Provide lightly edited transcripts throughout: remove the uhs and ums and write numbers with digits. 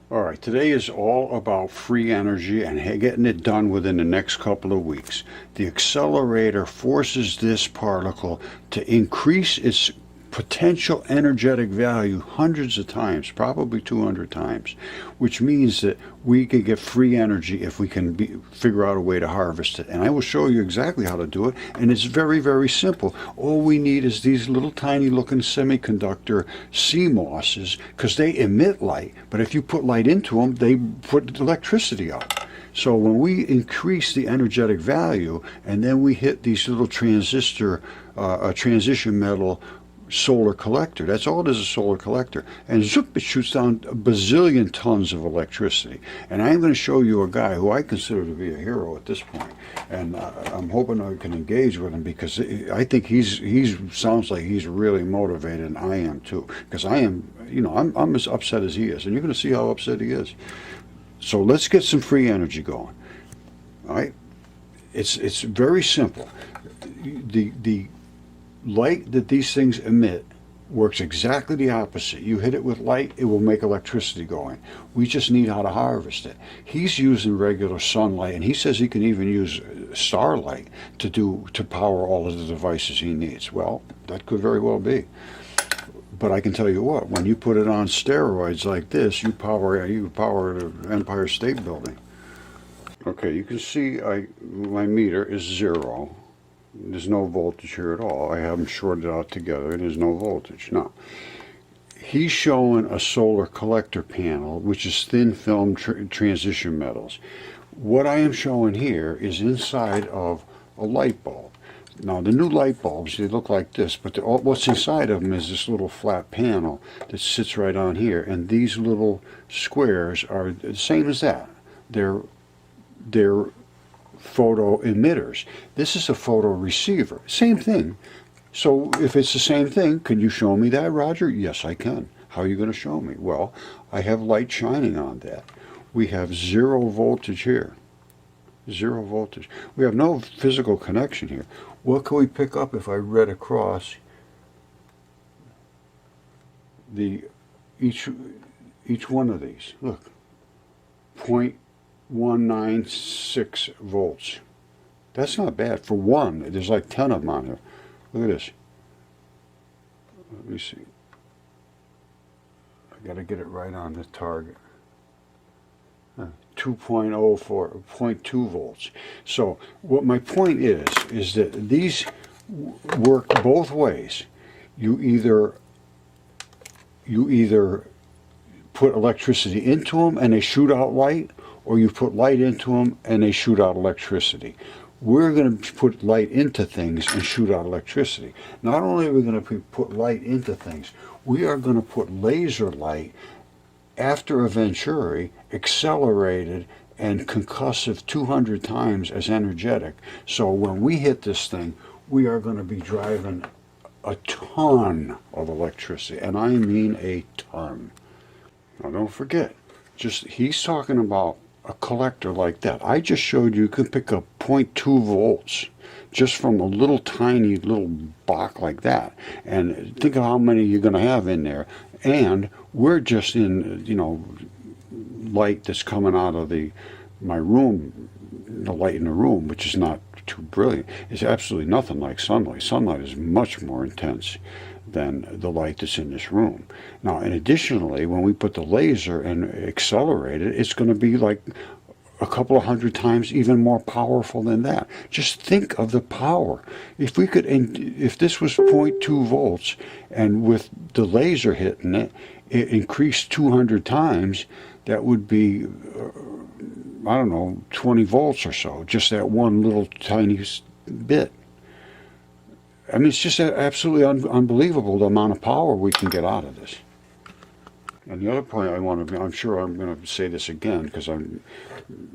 All right, today is all about free energy and getting it done within the next couple of weeks. The accelerator forces this particle to increase its potential energetic value hundreds of times, probably 200 times, which means that we can get free energy if we can figure out a way to harvest it. And I will show you exactly how to do it, and it's very, very simple. All we need is these little tiny looking semiconductor CMOSs, because they emit light, but if you put light into them, they put electricity out. So when we increase the energetic value, and then we hit these little transition metal solar collector. That's all it is, a solar collector. And zoop, it shoots down a bazillion tons of electricity. And I'm going to show you a guy who I consider to be a hero at this point. And I'm hoping I can engage with him, because I think he sounds like he's really motivated, and I am too. Because I am, I'm as upset as he is. And you're going to see how upset he is. So let's get some free energy going. All right? It's very simple. The light that these things emit works exactly the opposite. You hit it with light, it will make electricity going. We just need how to harvest it. He's using regular sunlight, and he says he can even use starlight to power all of the devices he needs. Well, that could very well be. But I can tell you what, when you put it on steroids like this, you power the Empire State Building. Okay, you can see my meter is 0. There's no voltage here at all. I have them shorted out together, and there's no voltage. Now, he's showing a solar collector panel, which is thin film transition metals. What I am showing here is inside of a light bulb. Now, the new light bulbs, they look like this, but what's inside of them is this little flat panel that sits right on here, and these little squares are the same as that. They're photo emitters. This is a photo receiver. Same thing. So if it's the same thing, can you show me that, Roger? Yes, I can. How are you going to show me? Well, I have light shining on that. We have 0 voltage here. 0 voltage. We have no physical connection here. What can we pick up if I read across each one of these? Look. 0.196 volts. That's not bad for one. There's like 10 of them on here. Look at this. Let me see. I got to get it right on the target. 2.04, 0.2 volts. So what my point is that these work both ways. You either put electricity into them and they shoot out light, or you put light into them and they shoot out electricity. We're going to put light into things and shoot out electricity. Not only are we going to put light into things, we are going to put laser light after a Venturi, accelerated and concussive 200 times as energetic. So when we hit this thing, we are going to be driving a ton of electricity, and I mean a ton. Now don't forget, he's talking about a collector like that. I just showed you can pick up 0.2 volts just from a little tiny little box like that. And think of how many you're going to have in there. And we're just in, light that's coming out of my room, the light in the room, which is not too brilliant. It's absolutely nothing like sunlight. Sunlight is much more intense than the light that's in this room. Now, and additionally, when we put the laser and accelerate it, it's going to be like a couple of hundred times even more powerful than that. Just think of the power. If this was 0.2 volts, and with the laser hitting it, it increased 200 times, that would be, 20 volts or so, just that one little tiny bit. I mean, it's just absolutely unbelievable the amount of power we can get out of this. And the other point I'm sure I'm going to say this again because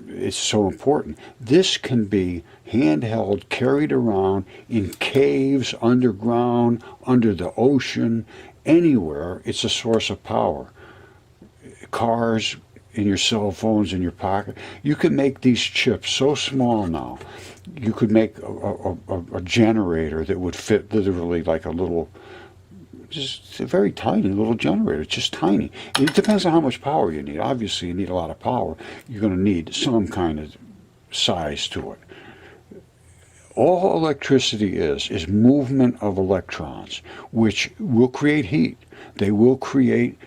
it's so important. This can be handheld, carried around in caves, underground, under the ocean, anywhere. It's a source of power. Cars, in your cell phones, in your pocket. You can make these chips so small now. You could make a generator that would fit literally like a little Just a very tiny little generator, just tiny. It depends on how much power you need. Obviously, you need a lot of power. You're going to need some kind of size to it. All electricity is movement of electrons, which will create heat. They will create,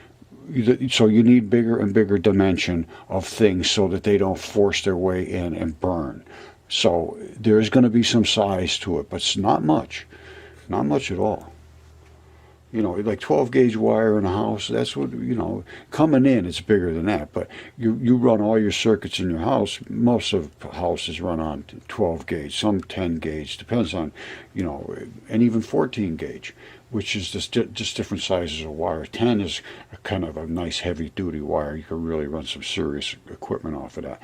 so you need bigger and bigger dimension of things so that they don't force their way in and burn. So there's going to be some size to it, but it's not much. Not much at all. You know, like 12 gauge wire in a house, that's what, you know, coming in, it's bigger than that. But you run all your circuits in your house, most of houses run on 12 gauge, some 10 gauge, depends on, you know, and even 14 gauge, which is just different sizes of wire. 10 is a kind of a nice heavy duty wire. You can really run some serious equipment off of that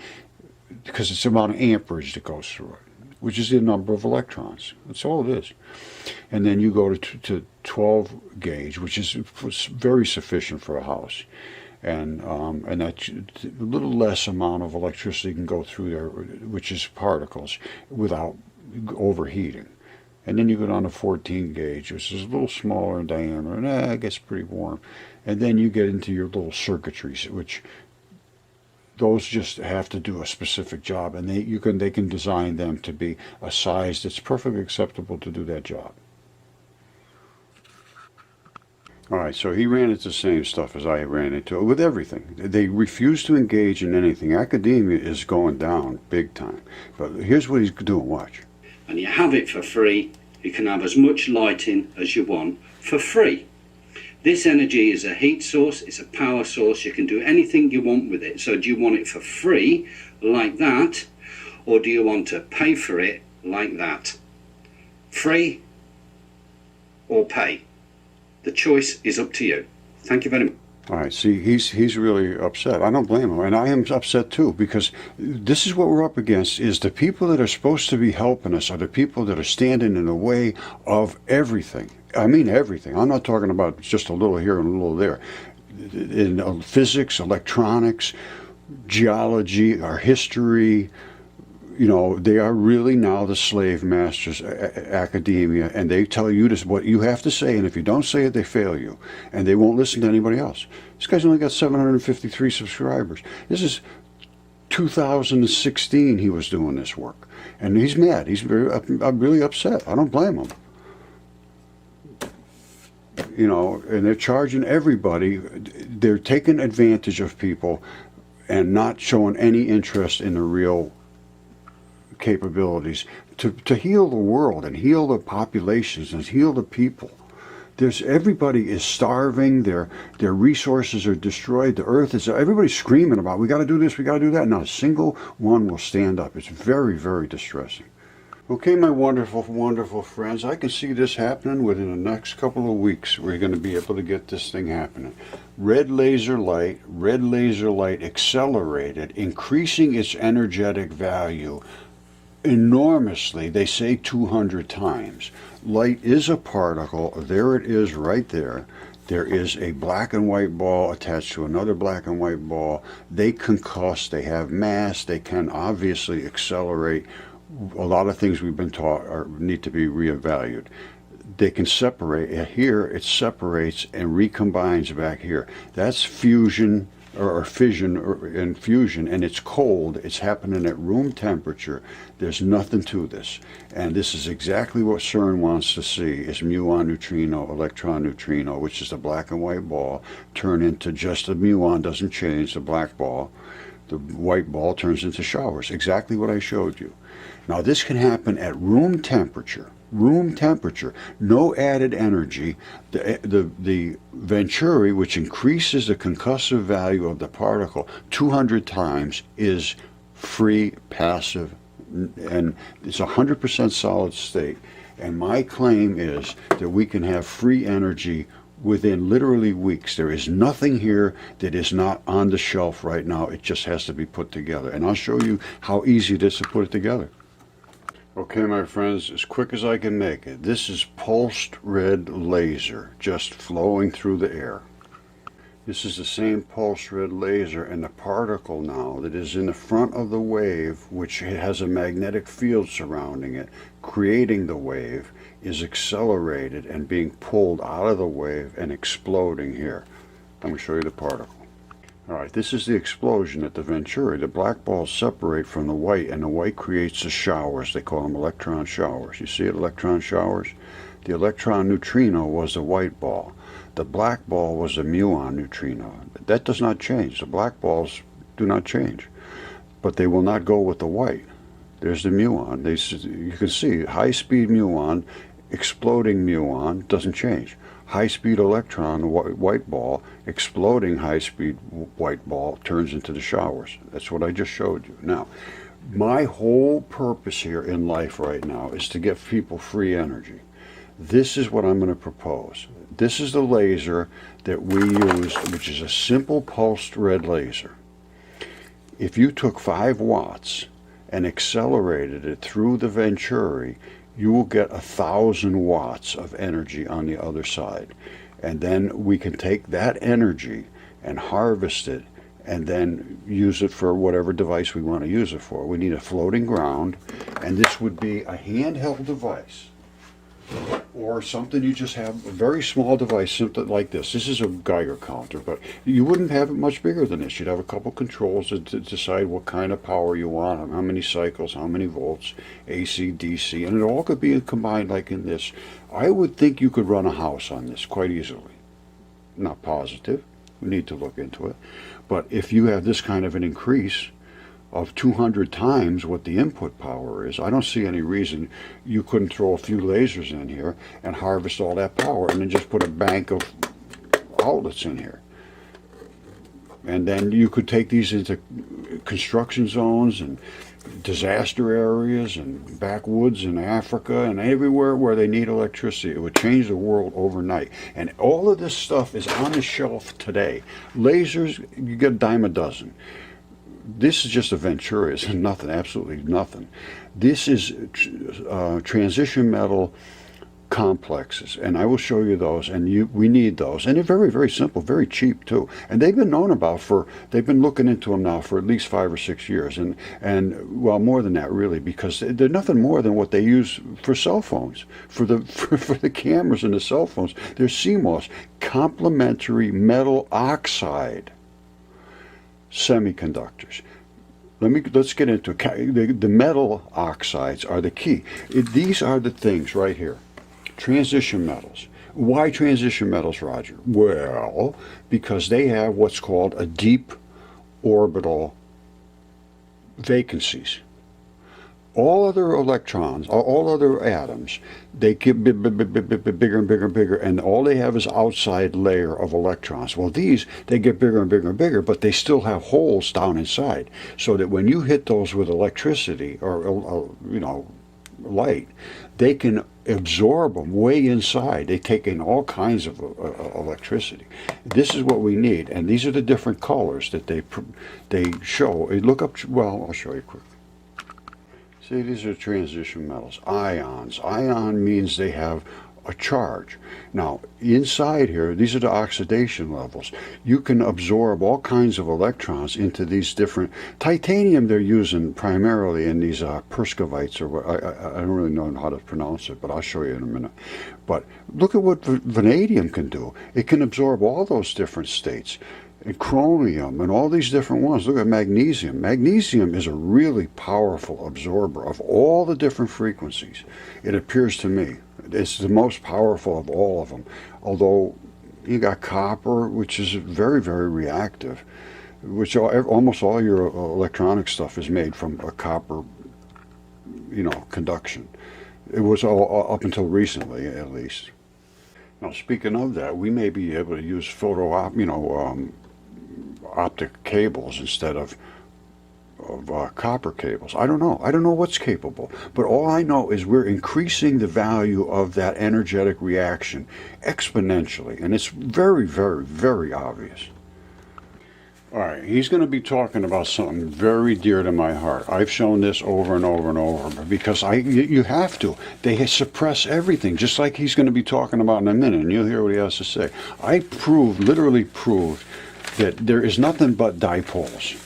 because it's the amount of amperage that goes through it, which is the number of electrons. That's all it is. And then you go to 12 gauge, which is very sufficient for a house. And that a little less amount of electricity can go through there, which is particles, without overheating. And then you go down to 14 gauge, which is a little smaller in diameter, and it gets pretty warm. And then you get into your little circuitries, which those just have to do a specific job, and they can design them to be a size that's perfectly acceptable to do that job. All right, so he ran into the same stuff as I ran into with everything. They refuse to engage in anything. Academia is going down big time. But here's what he's doing, watch. And you have it for free. You can have as much lighting as you want for free. This energy is a heat source, it's a power source, you can do anything you want with it. So do you want it for free, like that, or do you want to pay for it, like that? Free or pay? The choice is up to you. Thank you very much. All right, see, he's really upset. I don't blame him, and I am upset too, because this is what we're up against, is the people that are supposed to be helping us are the people that are standing in the way of everything. I mean everything. I'm not talking about just a little here and a little there. In physics, electronics, geology, our history, you know, they are really now the slave masters, academia, and they tell you this, what you have to say, and if you don't say it, they fail you, and they won't listen to anybody else. This guy's only got 753 subscribers. This is 2016 he was doing this work, and he's mad. I'm really upset. I don't blame him. You know, and they're charging everybody. They're taking advantage of people and not showing any interest in the real capabilities to heal the world and heal the populations and heal the people. Everybody is starving. Their resources are destroyed. The earth is. Everybody's screaming about, we got to do this, we got to do that. Not a single one will stand up. It's very, very distressing. Okay, my wonderful, wonderful friends, I can see this happening within the next couple of weeks. We're going to be able to get this thing happening. Red laser light accelerated, increasing its energetic value enormously. They say 200 times. Light is a particle. There it is right there. There is a black and white ball attached to another black and white ball. They concuss, they have mass, they can obviously accelerate. A lot of things we've been taught need to be reevaluated. They can separate. Here it separates and recombines back here. That's fusion or fission and fusion, and it's cold. It's happening at room temperature. There's nothing to this, and this is exactly what CERN wants to see: is muon neutrino, electron neutrino, which is the black and white ball, turn into just the muon doesn't change, the black ball. The white ball turns into showers. Exactly what I showed you. Now this can happen at room temperature. Room temperature, no added energy. The Venturi, which increases the concussive value of the particle 200 times, is free, passive, and it's 100% solid state. And my claim is that we can have free energy within literally weeks. There is nothing here that is not on the shelf right now. It just has to be put together. And I'll show you how easy it is to put it together. Okay, my friends, as quick as I can make it, this is pulsed red laser just flowing through the air. This is the same pulse red laser, and the particle now that is in the front of the wave, which has a magnetic field surrounding it, creating the wave, is accelerated and being pulled out of the wave and exploding here. I'm going to show you the particle. Alright, this is the explosion at the Venturi. The black balls separate from the white, and the white creates the showers. They call them electron showers. You see it, electron showers? The electron neutrino was the white ball. The black ball was a muon neutrino. That does not change. The black balls do not change. But they will not go with the white. There's the muon. You can see high-speed muon, exploding muon, doesn't change. High-speed electron, white ball, exploding high-speed white ball turns into the showers. That's what I just showed you. Now, my whole purpose here in life right now is to give people free energy. This is what I'm going to propose. This is the laser that we use, which is a simple pulsed red laser. If you took 5 watts and accelerated it through the Venturi, you will get 1,000 watts of energy on the other side. And then we can take that energy and harvest it and then use it for whatever device we want to use it for. We need a floating ground, and this would be a handheld device, or something you just have, a very small device, something like this. This is a Geiger counter, but you wouldn't have it much bigger than this. You'd have a couple controls to decide what kind of power you want, how many cycles, how many volts, AC, DC, and it all could be combined like in this. I would think you could run a house on this quite easily. Not positive. We need to look into it. But if you have this kind of an increase of 200 times what the input power is, I don't see any reason you couldn't throw a few lasers in here and harvest all that power and then just put a bank of outlets in here. And then you could take these into construction zones and disaster areas and backwoods in Africa and everywhere where they need electricity. It would change the world overnight. And all of this stuff is on the shelf today. Lasers, you get a dime a dozen. This is just a Venturi. It's nothing, absolutely nothing. This is transition metal complexes, and I will show you those, and we need those, and they're very, very simple, very cheap too, and they've been known about they've been looking into them now for at least 5 or 6 years, and well, more than that really, because they're nothing more than what they use for cell phones, for the cameras in the cell phones. They're CMOS, complementary metal oxide semiconductors. Let's get into it. The metal oxides are the key. These are the things right here. Transition metals. Why transition metals, Roger? Well, because they have what's called a deep orbital vacancies. All other electrons, all other atoms, they get bigger and bigger and bigger, and all they have is outside layer of electrons. Well, these, they get bigger and bigger and bigger, but they still have holes down inside, so that when you hit those with electricity or light, they can absorb them way inside. They take in all kinds of electricity. This is what we need, and these are the different colors that they show. Look up. Well, I'll show you quick. See, these are transition metals. Ions. Ion means they have a charge. Now, inside here, these are the oxidation levels. You can absorb all kinds of electrons into these different... Titanium they're using primarily in these Perscovites, or what, I don't really know how to pronounce it, but I'll show you in a minute. But look at what vanadium can do. It can absorb all those different states. And chromium and all these different ones. Look at magnesium. Magnesium is a really powerful absorber of all the different frequencies. It appears to me. It's the most powerful of all of them. Although you got copper, which is very, very reactive, which almost all your electronic stuff is made from a copper, conduction. It was all up until recently, at least. Now, speaking of that, we may be able to use optic cables instead of copper cables. I don't know. I don't know what's capable. But all I know is we're increasing the value of that energetic reaction exponentially. And it's very, very, very obvious. All right, he's going to be talking about something very dear to my heart. I've shown this over and over and over, but because you have to. They suppress everything, just like he's going to be talking about in a minute, and you'll hear what he has to say. I literally proved that there is nothing but dipoles,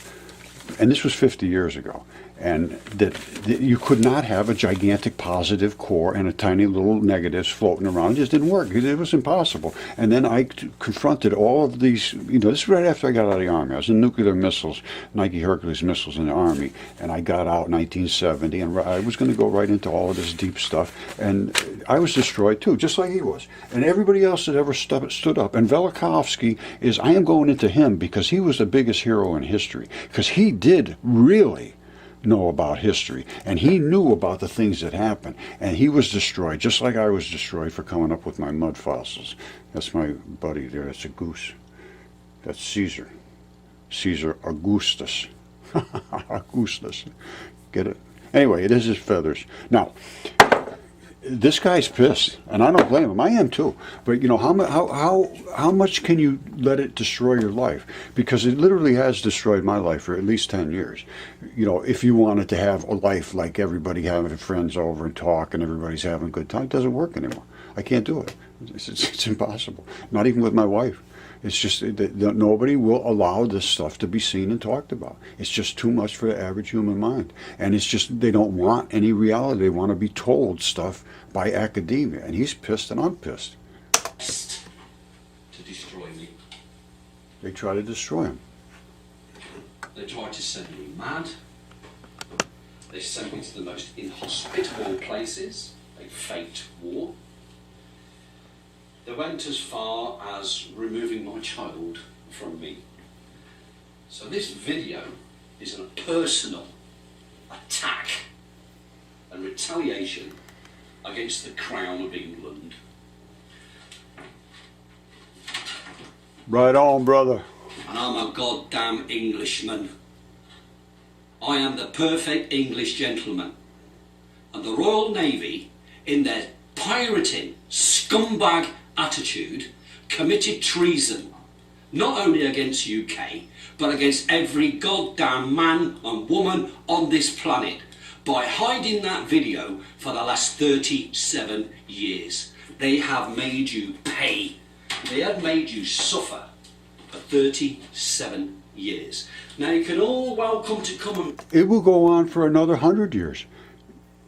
and this was 50 years ago. And that you could not have a gigantic positive core and a tiny little negatives floating around. It just didn't work. It was impossible. And then I confronted all of these, this is right after I got out of the Army. I was in nuclear missiles, Nike Hercules missiles in the Army, and I got out in 1970, and I was going to go right into all of this deep stuff, and I was destroyed too, just like he was. And everybody else that ever stood up. And Velikovsky I am going into him because he was the biggest hero in history, because he did really know about history, and he knew about the things that happened, and he was destroyed just like I was destroyed for coming up with my mud fossils. That's my buddy there. That's a goose. That's Caesar Augustus. Augustus, get it? Anyway, it is his feathers. Now this guy's pissed, and I don't blame him. I am too. But how much can you let it destroy your life? Because it literally has destroyed my life for at least 10 years. If you wanted to have a life like everybody having friends over and talk and everybody's having a good time, it doesn't work anymore. I can't do it. It's impossible. Not even with my wife. It's just that nobody will allow this stuff to be seen and talked about. It's just too much for the average human mind. And it's just, they don't want any reality. They want to be told stuff by academia. And he's pissed and I'm pissed. To destroy me. They try to destroy him. They try to send me mad. They sent me to the most inhospitable places. They faked war. They went as far as removing my child from me. So this video is a personal attack and retaliation against the Crown of England. Right on, brother. And I'm a goddamn Englishman. I am the perfect English gentleman. And the Royal Navy, in their pirating, scumbag attitude, committed treason, not only against UK, but against every goddamn man and woman on this planet, by hiding that video for the last 37 years. They have made you pay. They have made you suffer for 37 years. Now you can all welcome to come and... It will go on for another 100 years.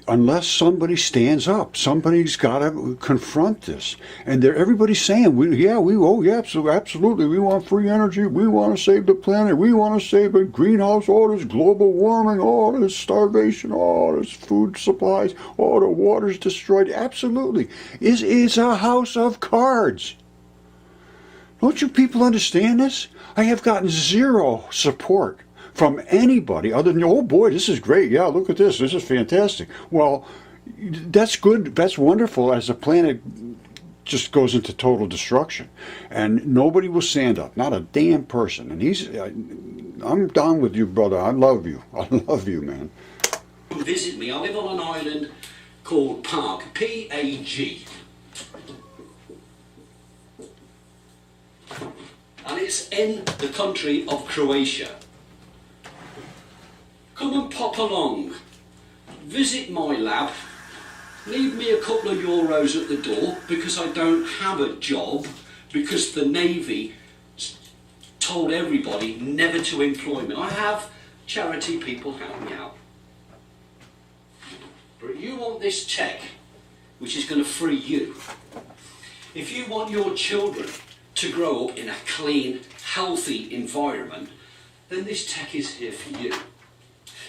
Unless somebody stands up, somebody's got to confront this, and everybody's saying, absolutely, we want free energy, we want to save the planet, we want to save the greenhouse, all this global warming, all this starvation, all this food supplies, all the water's destroyed. Absolutely, it's a house of cards. Don't you people understand this? I have gotten zero support from anybody other than, oh boy, this is great. Yeah, look at this. This is fantastic. Well, that's good. That's wonderful as the planet just goes into total destruction. And nobody will stand up. Not a damn person. And I'm down with you, brother. I love you. I love you, man. Visit me. I live on an island called Pag. P-A-G. And it's in the country of Croatia. Come and pop along, visit my lab, leave me a couple of euros at the door because I don't have a job, because the Navy told everybody never to employ me. I have charity people help me out. But you want this tech, which is going to free you. If you want your children to grow up in a clean, healthy environment, then this tech is here for you.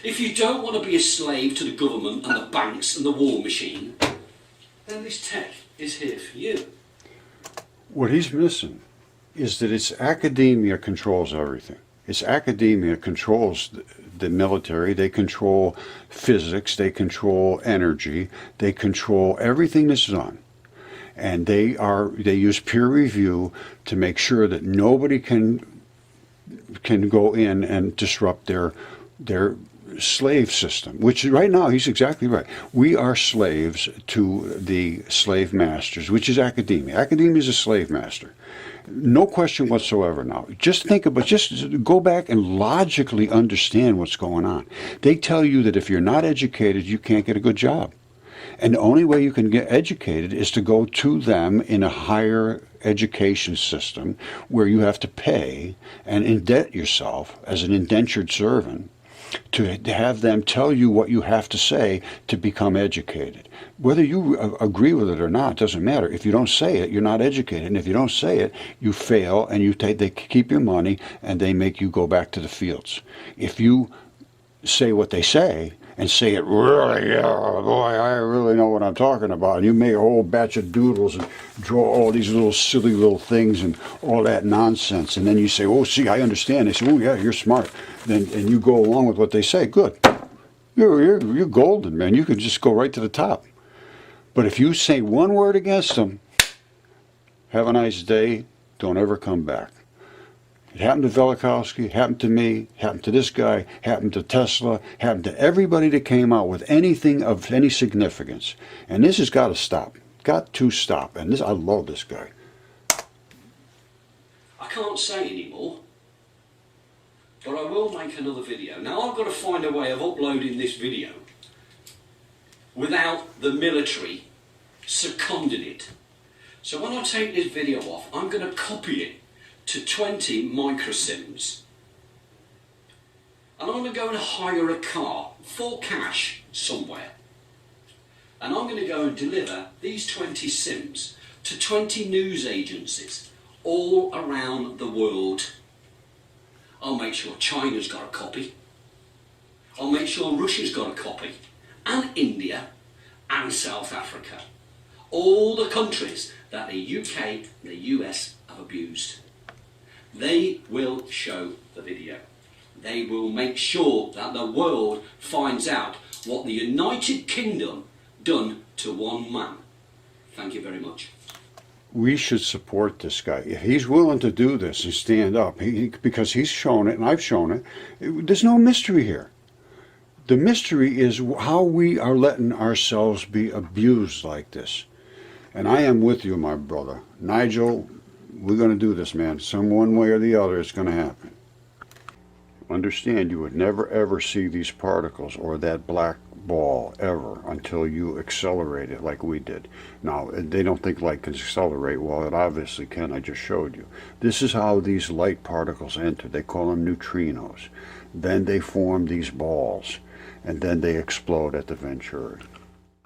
If you don't want to be a slave to the government and the banks and the war machine, then this tech is here for you. What he's missing is that it's academia controls everything. It's academia controls the military, they control physics, they control energy, they control everything that's done. And they use peer review to make sure that nobody can go in and disrupt their slave system, which right now, he's exactly right. We are slaves to the slave masters, which is academia. Academia is a slave master. No question whatsoever now. Just think about, just go back and logically understand what's going on. They tell you that if you're not educated, you can't get a good job. And the only way you can get educated is to go to them in a higher education system where you have to pay and indebt yourself as an indentured servant to have them tell you what you have to say to become educated. Whether you agree with it or not doesn't matter. If you don't say it, you're not educated. And if you don't say it, you fail, and they keep your money and they make you go back to the fields. If you say what they say, and say it really, yeah, boy, I really know what I'm talking about. And you make a whole batch of doodles and draw all these little silly little things and all that nonsense. And then you say, oh, see, I understand. They say, oh, yeah, you're smart. And you go along with what they say. Good. You're golden, man. You can just go right to the top. But if you say one word against them, have a nice day, don't ever come back. It happened to Velikovsky, happened to me, happened to this guy, happened to Tesla, happened to everybody that came out with anything of any significance. And this has got to stop. Got to stop. And this, I love this guy. I can't say anymore, but I will make another video. Now I've got to find a way of uploading this video without the military seconding it. So when I take this video off, I'm going to copy it to 20 microsims. And I'm going to go and hire a car for cash somewhere. And I'm going to go and deliver these 20 sims to 20 news agencies all around the world. I'll make sure China's got a copy. I'll make sure Russia's got a copy. And India and South Africa. All the countries that the UK and the US have abused. They will show the video. They will make sure that the world finds out what the United Kingdom done to one man. Thank you very much. We should support this guy. If he's willing to do this and stand up, because he's shown it and I've shown it, there's no mystery here. The mystery is how we are letting ourselves be abused like this. And I am with you, my brother. Nigel, we're going to do this, man. Some one way or the other, it's going to happen. Understand, you would never ever see these particles or that black ball ever until you accelerate it like we did. Now, they don't think light can accelerate. Well, it obviously can. I just showed you. This is how these light particles enter. They call them neutrinos. Then they form these balls, and then they explode at the Venturi.